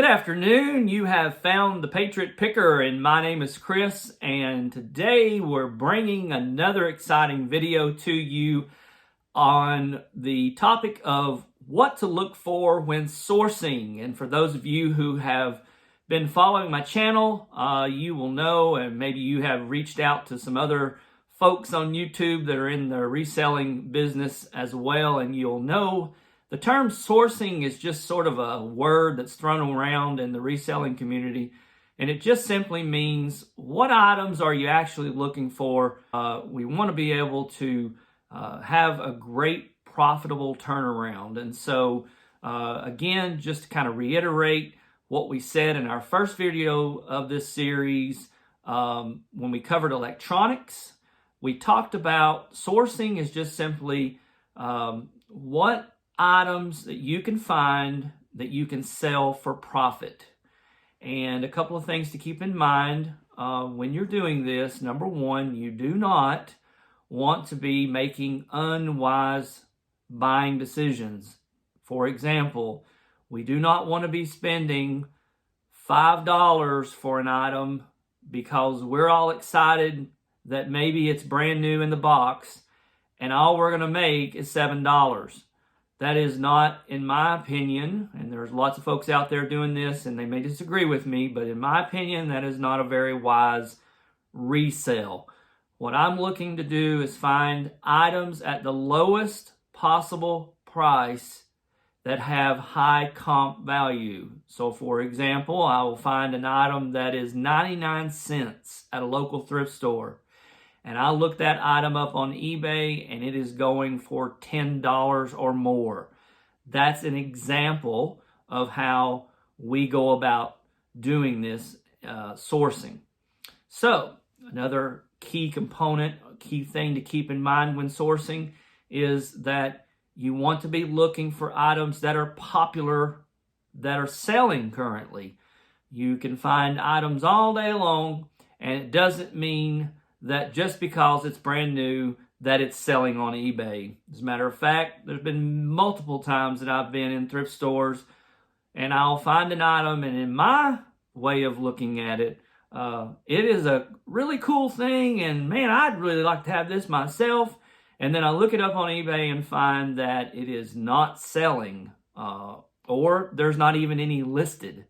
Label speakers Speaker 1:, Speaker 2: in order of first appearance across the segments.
Speaker 1: Good afternoon. You have found the Patriot Picker, and my name is Chris, and today we're bringing another exciting video to you on the topic of what to look for when sourcing. And for those of you who have been following my channel, you will know, and maybe you have reached out to some other folks on YouTube that are in the reselling business as well, and you'll know the term sourcing is just sort of a word that's thrown around in the reselling community, and it just simply means what items are you actually looking for. We want to be able to have a great profitable turnaround. And so again, just to kind of reiterate what we said in our first video of this series, when we covered electronics, we talked about sourcing is just simply what items that you can find that you can sell for profit. And a couple of things to keep in mind when you're doing this. Number one, you do not want to be making unwise buying decisions. For example, we do not want to be spending $5 for an item because we're all excited that maybe it's brand new in the box and all we're going to make is $7. That is not, in my opinion, and there's lots of folks out there doing this and they may disagree with me, but in my opinion, that is not a very wise resale. What I'm looking to do is find items at the lowest possible price that have high comp value. So for example, I will find an item that is 99 cents at a local thrift store, and I look that item up on eBay and it is going for $10 or more. That's an example of how we go about doing this sourcing. So another key component, key thing to keep in mind when sourcing is that you want to be looking for items that are popular, that are selling currently. You can find items all day long, and it doesn't mean that just because it's brand new that it's selling on eBay. As a matter of fact, there's been multiple times that I've been in thrift stores and I'll find an item, and in my way of looking at it, it is a really cool thing, and man, I'd really like to have this myself. And then I look it up on eBay and find that it is not selling, or there's not even any listed.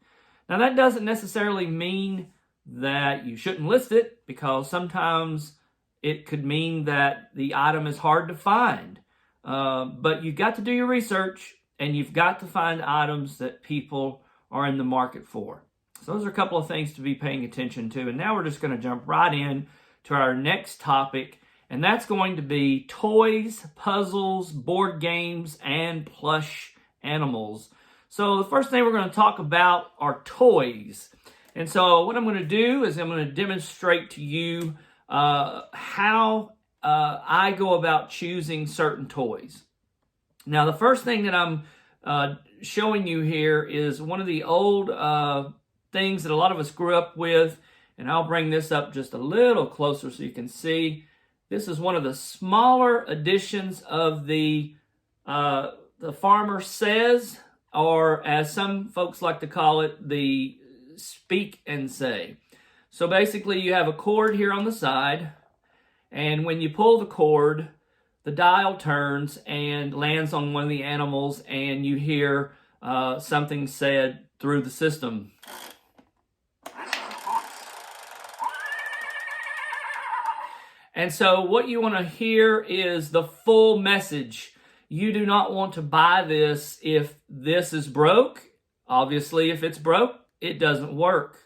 Speaker 1: Now that doesn't necessarily mean that you shouldn't list it, because sometimes it could mean that the item is hard to find. But you've got to do your research, and you've got to find items that people are in the market for. So those are a couple of things to be paying attention to. And now we're just going to jump right in to our next topic, and that's going to be toys, puzzles, board games, and plush animals. So the first thing we're going to talk about are toys. And so what I'm going to do is I'm going to demonstrate to you how I go about choosing certain toys. Now, the first thing that I'm showing you here is one of the old things that a lot of us grew up with, and I'll bring this up just a little closer so you can see. This is one of the smaller editions of the Farmer Says, or as some folks like to call it, the Speak and Say. So basically you have a cord here on the side, and when you pull the cord, the dial turns and lands on one of the animals, and you hear something said through the system. And so what you want to hear is the full message. You do not want to buy this if this is broke. Obviously, if it's broke, it doesn't work.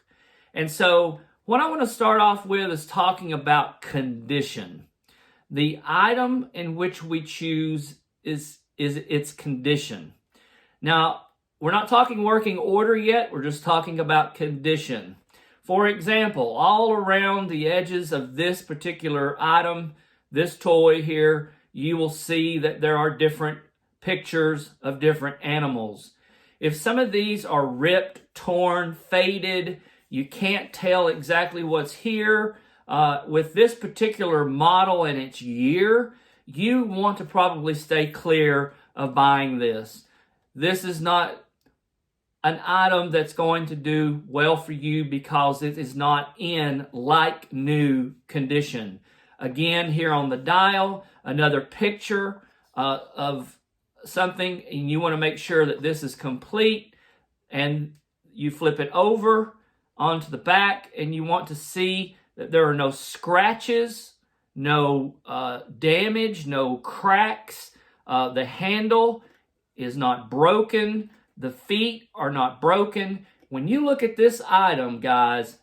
Speaker 1: And so what I want to start off with is talking about condition. The item in which we choose is its condition. Now, we're not talking working order yet. We're just talking about condition. For example, all around the edges of this particular item, this toy here, you will see that there are different pictures of different animals. If some of these are ripped, torn, faded, you can't tell exactly what's here. With this particular model and its year, you want to probably stay clear of buying this. This is not an item that's going to do well for you because it is not in like new condition. Again, here on the dial, another picture of something, and you want to make sure that this is complete, and you flip it over onto the back, and you want to see that there are no scratches, no damage, no cracks. The handle is not broken. The feet are not broken. When you look at this item, guys,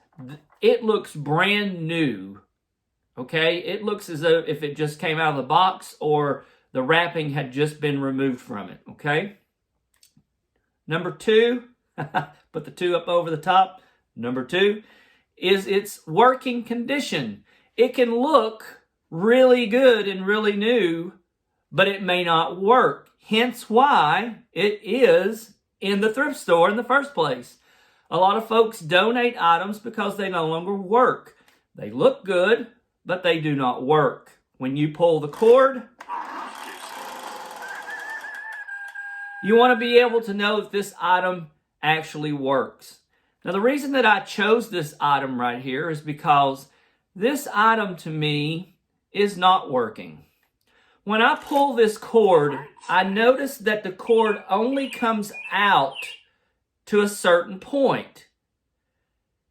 Speaker 1: it looks brand new. Okay? It looks as though if it just came out of the box or the wrapping had just been removed from it. Okay? Number 2, put the 2 up over the top. Number 2 is its working condition. It can look really good and really new, but it may not work. Hence why it is in the thrift store in the first place. A lot of folks donate items because they no longer work. They look good, but they do not work. When you pull the cord, you want to be able to know if this item actually works. Now, the reason that I chose this item right here is because this item to me is not working. When I pull this cord, I notice that the cord only comes out to a certain point.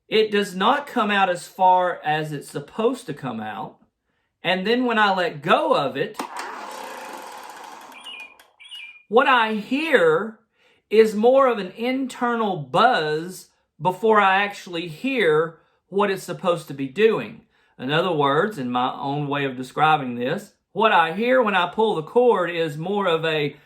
Speaker 1: It does not come out as far as it's supposed to come out. And then when I let go of it, what I hear is more of an internal buzz before I actually hear what it's supposed to be doing. In other words, in my own way of describing this, what I hear when I pull the cord is more of a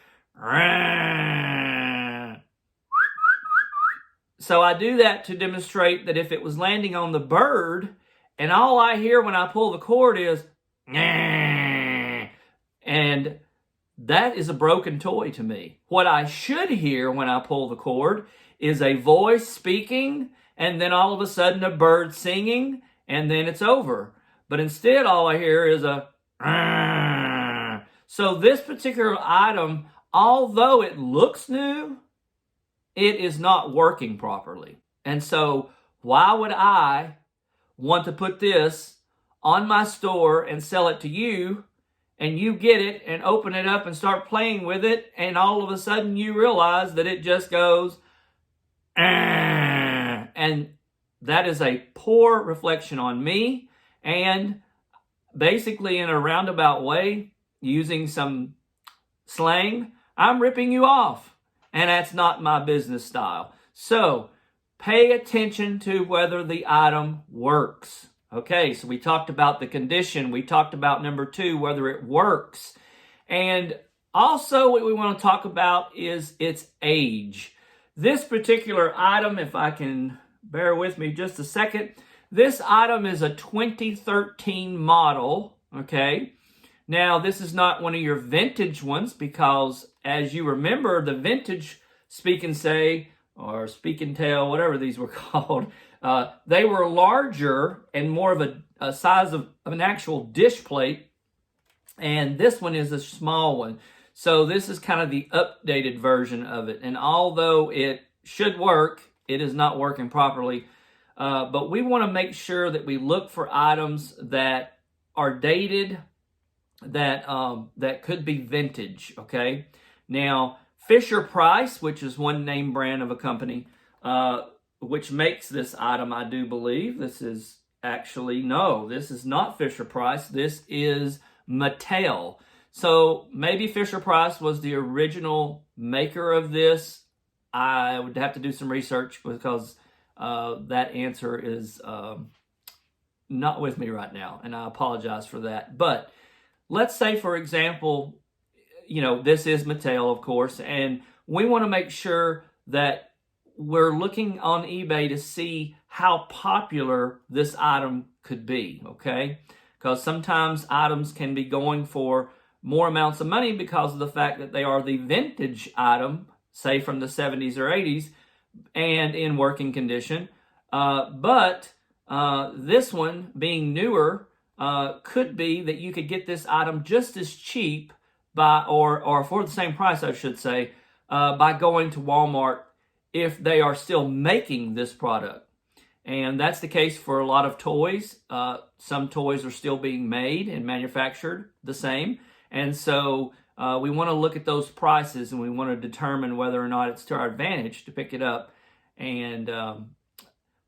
Speaker 1: so I do that to demonstrate that if it was landing on the bird and all I hear when I pull the cord is and that is a broken toy to me. What I should hear when I pull the cord is a voice speaking and then all of a sudden a bird singing and then it's over. But instead all I hear is a so this particular item, although it looks new, it is not working properly. And so why would I want to put this on my store and sell it to you, and you get it and open it up and start playing with it, and all of a sudden you realize that it just goes and that is a poor reflection on me, and basically in a roundabout way, using some slang, I'm ripping you off. And that's not my business style. So pay attention to whether the item works. Okay, so we talked about the condition. We talked about number 2, whether it works. And also what we want to talk about is its age. This particular item, if I can bear with me just a second, this item is a 2013 model, okay? Now, this is not one of your vintage ones because, as you remember, the vintage Speak and Say or Speak and Tell, whatever these were called, they were larger and more of a size of an actual dish plate, and this one is a small one. So this is kind of the updated version of it, and although it should work, it is not working properly. But we want to make sure that we look for items that are dated, that could be vintage, okay? Now, FisherPrice, which is one name brand of a company, which makes this item, I do believe. This is actually, no, this is not FisherPrice. This is Mattel. So maybe FisherPrice was the original maker of this. I would have to do some research because that answer is not with me right now, and I apologize for that. But let's say, for example, this is Mattel, of course, and we want to make sure that we're looking on eBay to see how popular this item could be, okay? Because sometimes items can be going for more amounts of money because of the fact that they are the vintage item, say from the 70s or 80s, and in working condition. But this one, being newer, could be that you could get this item just as cheap or for the same price, I should say, by going to Walmart if they are still making this product. And that's the case for a lot of toys. Some toys are still being made and manufactured the same. And so we want to look at those prices, and we want to determine whether or not it's to our advantage to pick it up. And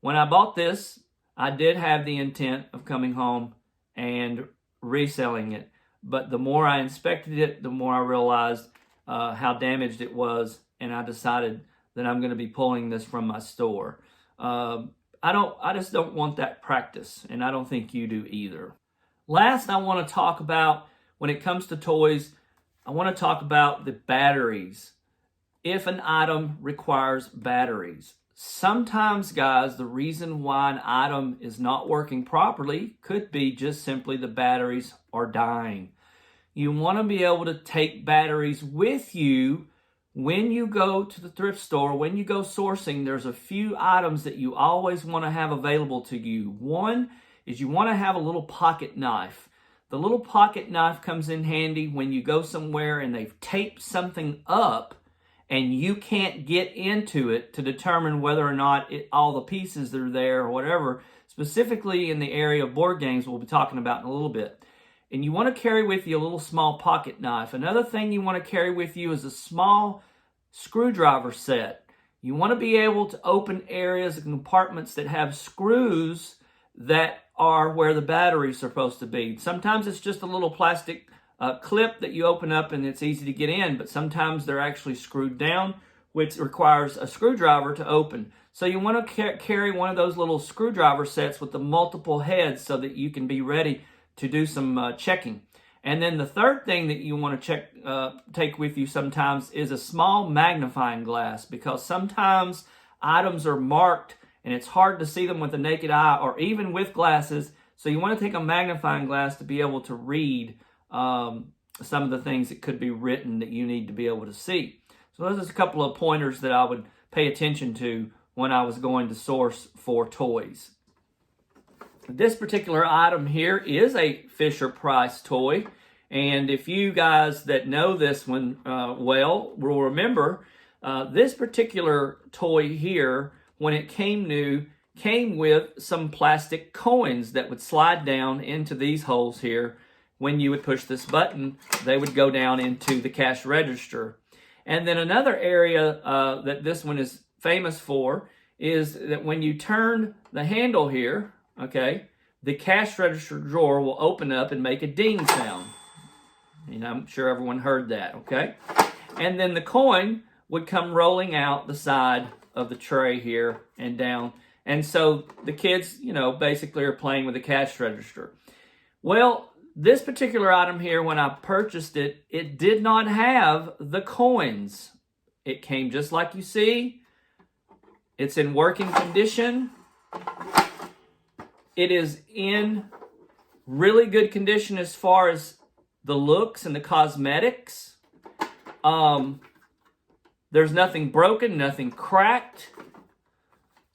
Speaker 1: when I bought this, I did have the intent of coming home and reselling it. But the more I inspected it, the more I realized how damaged it was, and I decided that I'm going to be pulling this from my store. I just don't want that practice, and I don't think you do either. Last, I want to talk about, when it comes to toys, I want to talk about the batteries. If an item requires batteries. Sometimes, guys, the reason why an item is not working properly could be just simply the batteries are dying. You want to be able to take batteries with you when you go to the thrift store, when you go sourcing. There's a few items that you always want to have available to you. One is you want to have a little pocket knife. The little pocket knife comes in handy when you go somewhere and they've taped something up and you can't get into it to determine whether or not all the pieces are there or whatever, specifically in the area of board games we'll be talking about in a little bit. And you want to carry with you a little small pocket knife. Another thing you want to carry with you is a small screwdriver set. You want to be able to open areas and compartments that have screws that are where the batteries are supposed to be. Sometimes it's just a little plastic clip that you open up and it's easy to get in, but sometimes they're actually screwed down, which requires a screwdriver to open. So you want to carry one of those little screwdriver sets with the multiple heads so that you can be ready to do some checking. And then the third thing that you want to take with you sometimes is a small magnifying glass, because sometimes items are marked and it's hard to see them with the naked eye or even with glasses. So you want to take a magnifying glass to be able to read some of the things that could be written that you need to be able to see. So those are a couple of pointers that I would pay attention to when I was going to source for toys. This particular item here is a FisherPrice toy. And if you guys that know this one well will remember, this particular toy here, when it came new, came with some plastic coins that would slide down into these holes here. When you would push this button, they would go down into the cash register. And then another area that this one is famous for is that when you turn the handle here, okay, the cash register drawer will open up and make a ding sound. And I'm sure everyone heard that, okay? And then the coin would come rolling out the side of the tray here and down. And so the kids, basically are playing with the cash register. Well, this particular item here, when I purchased it, it did not have the coins. It came just like you see. It's in working condition. It is in really good condition as far as the looks and the cosmetics. There's nothing broken, nothing cracked.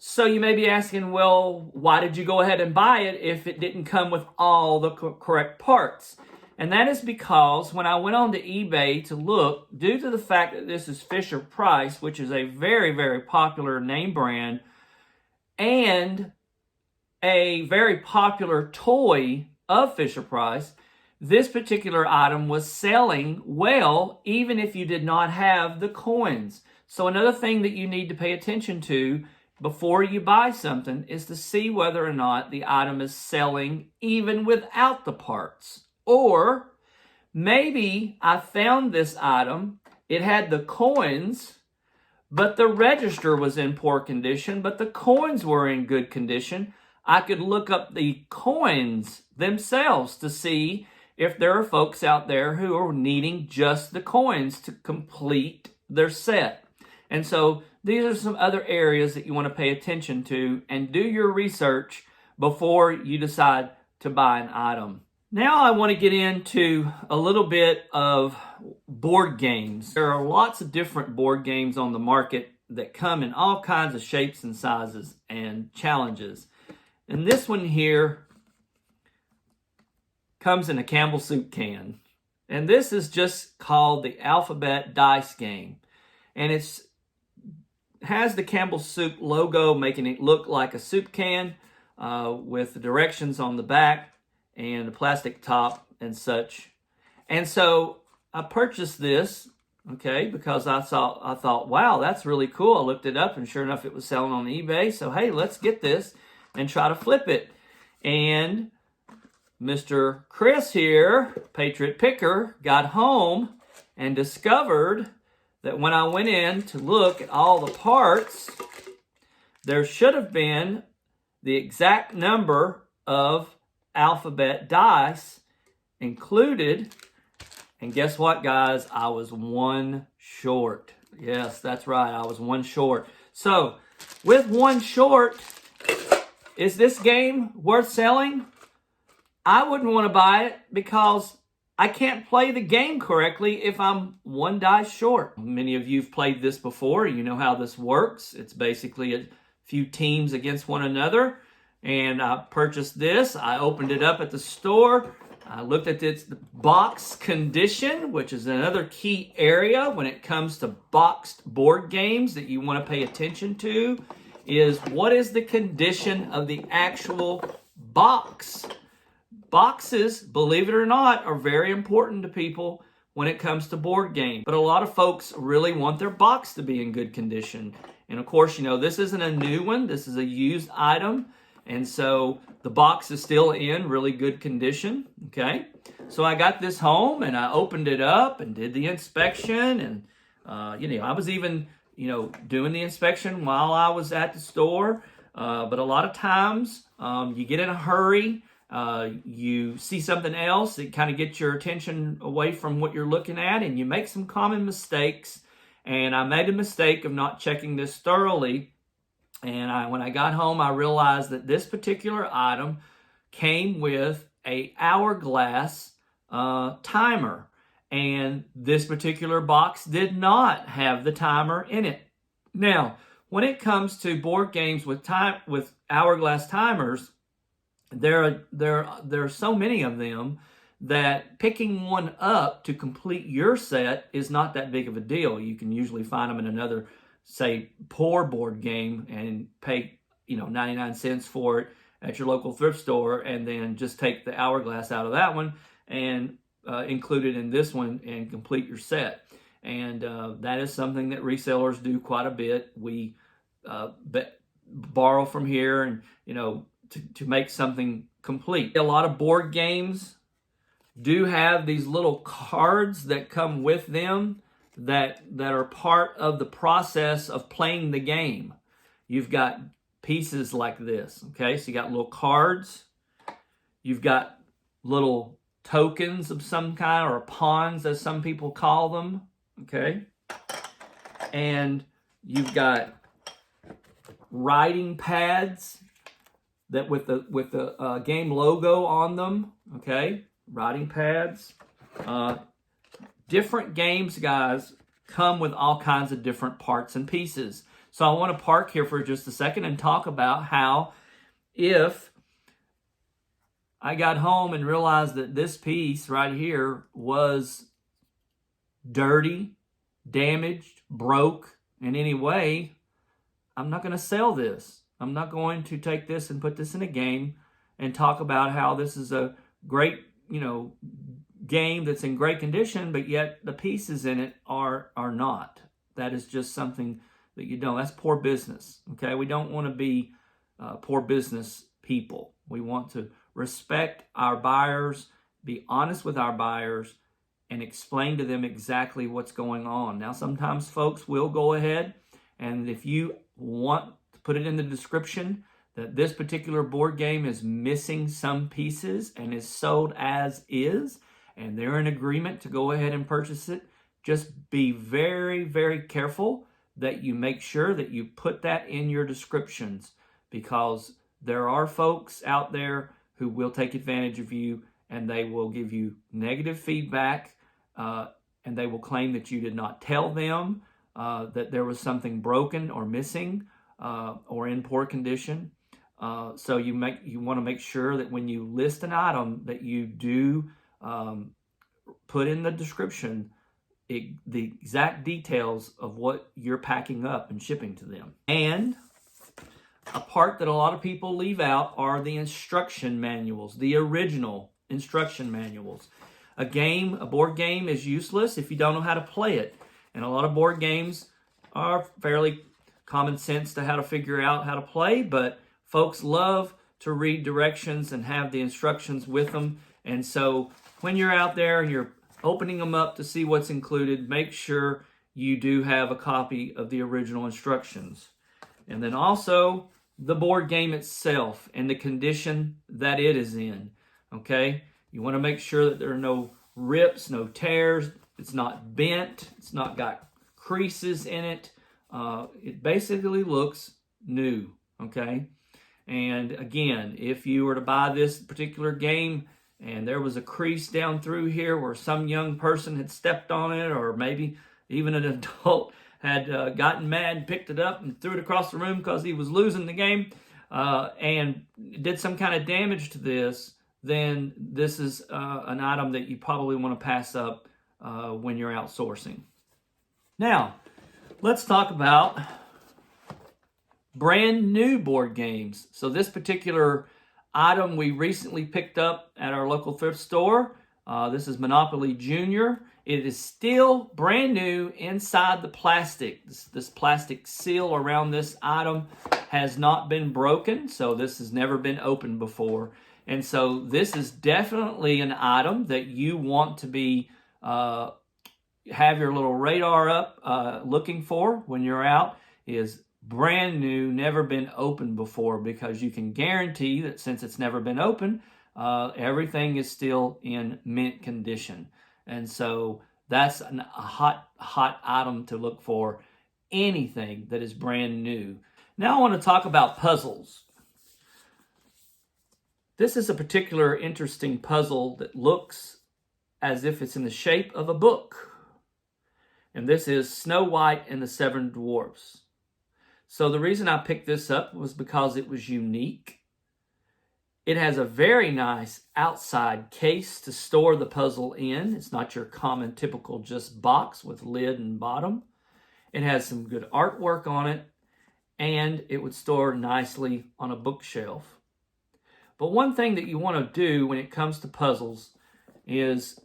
Speaker 1: So you may be asking, well, why did you go ahead and buy it if it didn't come with all the correct parts? And that is because when I went on to eBay to look, due to the fact that this is FisherPrice, which is a very, very popular name brand, and a very popular toy of FisherPrice, this particular item was selling well, even if you did not have the coins. So another thing that you need to pay attention to before you buy something is to see whether or not the item is selling even without the parts. Or maybe I found this item, it had the coins, but the register was in poor condition, but the coins were in good condition. I could look up the coins themselves to see if there are folks out there who are needing just the coins to complete their set. And so these are some other areas that you want to pay attention to and do your research before you decide to buy an item. Now I want to get into a little bit of board games. There are lots of different board games on the market that come in all kinds of shapes and sizes and challenges. And this one here comes in a Campbell soup can. And this is just called the Alphabet Dice Game. And it's has the Campbell's Soup logo, making it look like a soup can with the directions on the back and a plastic top and such. And so I purchased this, okay, because I thought, wow, that's really cool. I looked it up, and sure enough, it was selling on eBay. So, hey, let's get this and try to flip it. And Mr. Chris here, Patriot Picker, got home and discovered that when I went in to look at all the parts, there should have been the exact number of alphabet dice included. And guess what, guys? I was one short. Yes, that's right. I was one short. So, with one short, is this game worth selling? I wouldn't want to buy it because I can't play the game correctly if I'm one die short. Many of you have played this before. You know how this works. It's basically a few teams against one another. And I purchased this. I opened it up at the store. I looked at its box condition, which is another key area when it comes to boxed board games that you want to pay attention to, is what is the condition of the actual box. Boxes, believe it or not, are very important to people when it comes to board games. But a lot of folks really want their box to be in good condition. And of course, you know, this isn't a new one. This is a used item. And so the box is still in really good condition, okay? So I got this home and I opened it up and did the inspection. And, I was even, doing the inspection while I was at the store. But a lot of times you get in a hurry. You see something else that kind of gets your attention away from what you're looking at, and you make some common mistakes. And I made a mistake of not checking this thoroughly. And when I got home, I realized that this particular item came with a hourglass timer. And this particular box did not have the timer in it. Now, when it comes to board games with hourglass timers, there are so many of them that picking one up to complete your set is not that big of a deal. You can usually find them in another, say, poor board game and pay 99 cents for it at your local thrift store, and then just take the hourglass out of that one and include it in this one and complete your set. And that is something that resellers do quite a bit. We borrow from here and to make something complete. A lot of board games do have these little cards that come with them that are part of the process of playing the game. You've got pieces like this, okay? So you got little cards. You've got little tokens of some kind, or pawns as some people call them, okay? And you've got writing pads that with the game logo on them, okay? Writing pads. Different games, guys, come with all kinds of different parts and pieces. So I want to park here for just a second and talk about how, if I got home and realized that this piece right here was dirty, damaged, broke in any way, I'm not going to sell this. I'm not going to take this and put this in a game and talk about how this is a great, game that's in great condition, but yet the pieces in it are not. That is just something that you don't. That's poor business, okay? We don't want to be poor business people. We want to respect our buyers, be honest with our buyers, and explain to them exactly what's going on. Now, sometimes folks will go ahead, and if you want to put it in the description that this particular board game is missing some pieces and is sold as is, and they're in agreement to go ahead and purchase it, just be very, very careful that you make sure that you put that in your descriptions, because there are folks out there who will take advantage of you, and they will give you negative feedback, and they will claim that you did not tell them that there was something broken or missing or in poor condition. So you want to make sure that when you list an item that you do put in the description the exact details of what you're packing up and shipping to them. And a part that a lot of people leave out are the instruction manuals, the original instruction manuals. A board game is useless if you don't know how to play it. And a lot of board games are fairly common sense to how to figure out how to play, but folks love to read directions and have the instructions with them. And so when you're out there and you're opening them up to see what's included, make sure you do have a copy of the original instructions. And then also the board game itself and the condition that it is in, okay? You want to make sure that there are no rips, no tears, it's not bent, it's not got creases in it. It basically looks new, okay? And again, if you were to buy this particular game and there was a crease down through here where some young person had stepped on it, or maybe even an adult had gotten mad, picked it up and threw it across the room because he was losing the game, and did some kind of damage to this, then this is an item that you probably want to pass up when you're outsourcing. Now, let's talk about brand new board games. So this particular item we recently picked up at our local thrift store. This is Monopoly Junior. It is still brand new inside the plastic. This plastic seal around this item has not been broken, so this has never been opened before. And so this is definitely an item that you want to be have your little radar up looking for when you're out. Is brand new, never been opened before, because you can guarantee that since it's never been opened, everything is still in mint condition. And so that's a hot item to look for, anything that is brand new. Now I want to talk about puzzles. This is a particular interesting puzzle that looks as if it's in the shape of a book. And this is Snow White and the Seven Dwarfs. So the reason I picked this up was because it was unique. It has a very nice outside case to store the puzzle in. It's not your common typical just box with lid and bottom. It has some good artwork on it, and it would store nicely on a bookshelf. But one thing that you want to do when it comes to puzzles is,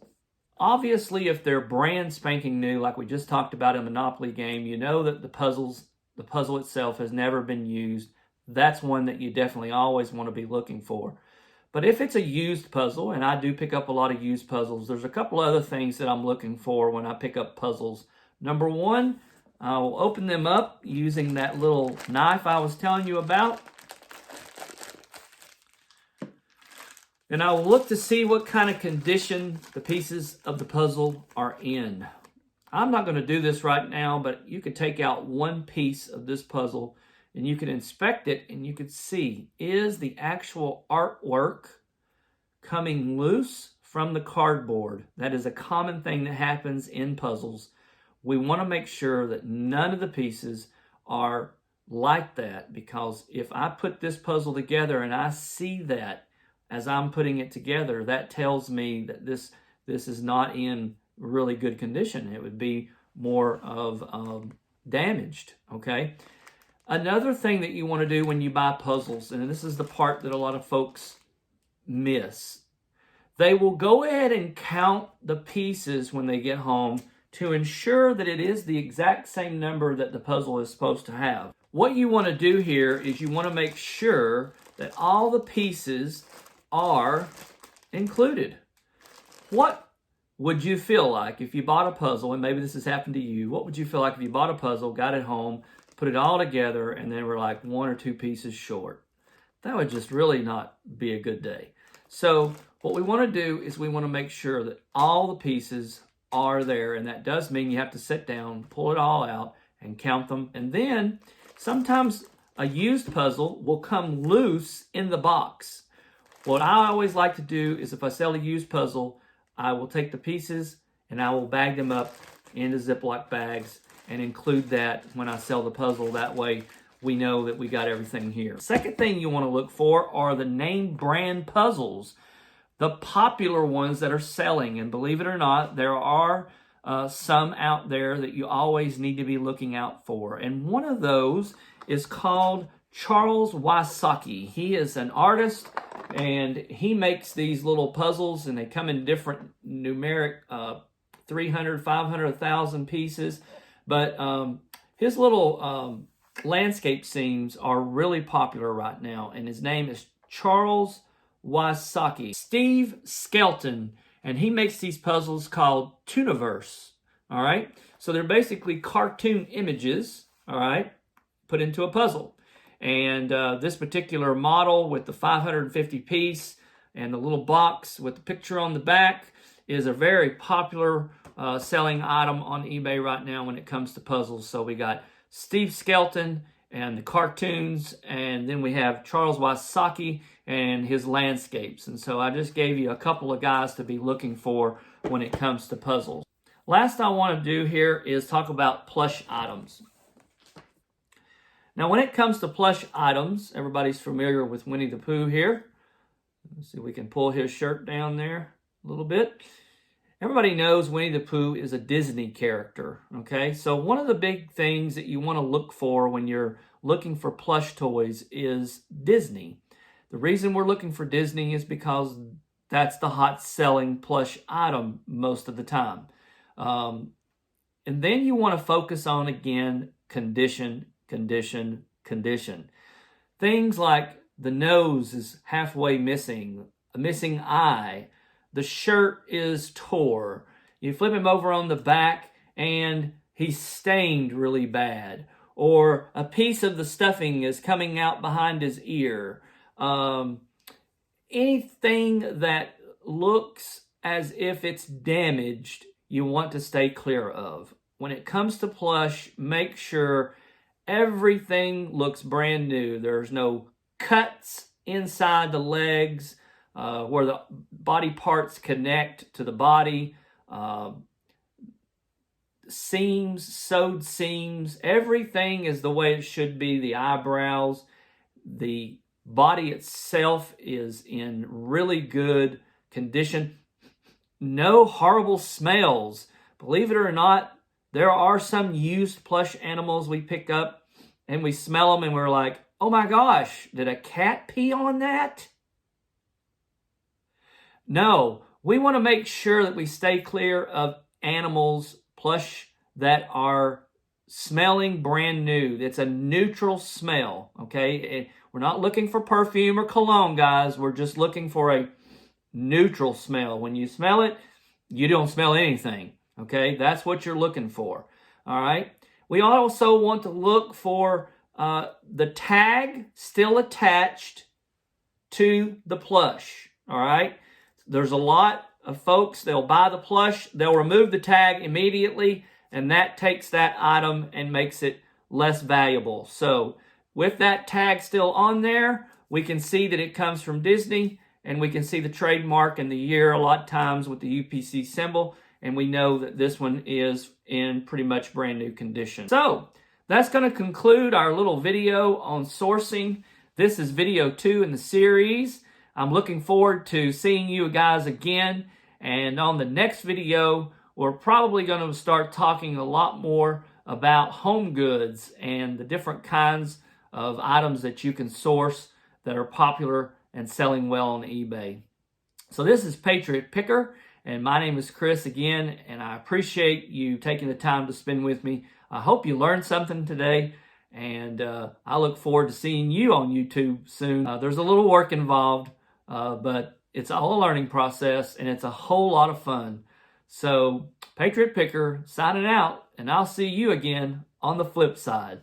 Speaker 1: obviously, if they're brand spanking new, like we just talked about in Monopoly game, you know that the puzzle itself has never been used. That's one that you definitely always want to be looking for. But if it's a used puzzle, and I do pick up a lot of used puzzles, there's a couple other things that I'm looking for when I pick up puzzles. Number one, I'll open them up using that little knife I was telling you about. And I will look to see what kind of condition the pieces of the puzzle are in. I'm not going to do this right now, but you could take out one piece of this puzzle and you could inspect it and you could see, is the actual artwork coming loose from the cardboard? That is a common thing that happens in puzzles. We want to make sure that none of the pieces are like that, because if I put this puzzle together and I see that as I'm putting it together, that tells me that this is not in really good condition. It would be more of damaged, okay? Another thing that you want to do when you buy puzzles, and this is the part that a lot of folks miss, they will go ahead and count the pieces when they get home to ensure that it is the exact same number that the puzzle is supposed to have. What you want to do here is you want to make sure that all the pieces are included. What would you feel like if you bought a puzzle, and maybe this has happened to you, what would you feel like if you bought a puzzle, got it home, put it all together, and then were like one or two pieces short? That would just really not be a good day. So what we want to do is we want to make sure that all the pieces are there, and that does mean you have to sit down, pull it all out, and count them. And then sometimes a used puzzle will come loose in the box. What I always like to do is, if I sell a used puzzle, I will take the pieces and I will bag them up into Ziploc bags and include that when I sell the puzzle. That way we know that we got everything here. Second thing you want to look for are the name brand puzzles, the popular ones that are selling. And believe it or not, there are some out there that you always need to be looking out for. And one of those is called Charles Wysocki. He is an artist, and he makes these little puzzles, and they come in different numeric 300, 500, 1,000 pieces. But his little landscape scenes are really popular right now, and his name is Charles Wysocki. Steve Skelton, and he makes these puzzles called Tooniverse. All right, so they're basically cartoon images, all right, put into a puzzle. And this particular model with the 550 piece and the little box with the picture on the back is a very popular selling item on eBay right now when it comes to puzzles. So we got Steve Skelton and the cartoons, and then we have Charles Wysocki and his landscapes. And so I just gave you a couple of guys to be looking for when it comes to puzzles. Last I want to do here is talk about plush items. Now, when it comes to plush items, everybody's familiar with Winnie the Pooh here. Let's see if we can pull his shirt down there a little bit. Everybody knows Winnie the Pooh is a Disney character, okay? So one of the big things that you want to look for when you're looking for plush toys is Disney. The reason we're looking for Disney is because that's the hot selling plush item most of the time. And then you want to focus on, again, condition. Things like the nose is halfway missing, a missing eye, the shirt is tore. You flip him over on the back and he's stained really bad. Or a piece of the stuffing is coming out behind his ear. Anything that looks as if it's damaged, you want to stay clear of. When it comes to plush, make sure everything looks brand new. There's no cuts inside the legs where the body parts connect to the body. Seams, sewed seams, everything is the way it should be. The eyebrows, the body itself is in really good condition. No horrible smells. Believe it or not, there are some used plush animals we pick up and we smell them and we're like, oh my gosh, did a cat pee on that? No, we want to make sure that we stay clear of animals, plush, that are smelling brand new. It's a neutral smell, okay? We're not looking for perfume or cologne, guys. We're just looking for a neutral smell. When you smell it, you don't smell anything, okay? That's what you're looking for, all right? We also want to look for the tag still attached to the plush, all right? There's a lot of folks, they'll buy the plush, they'll remove the tag immediately, and that takes that item and makes it less valuable. So with that tag still on there, we can see that it comes from Disney, and we can see the trademark and the year a lot of times with the UPC symbol, and we know that this one is in pretty much brand new condition. So that's going to conclude our little video on sourcing. This is video 2 in the series. I'm looking forward to seeing you guys again, and on the next video, we're probably going to start talking a lot more about home goods and the different kinds of items that you can source that are popular and selling well on eBay. So this is Patriot Picker, and my name is Chris again, and I appreciate you taking the time to spend with me. I hope you learned something today, and I look forward to seeing you on YouTube soon. There's a little work involved, but it's all a learning process, and it's a whole lot of fun. So, Patriot Picker signing out, and I'll see you again on the flip side.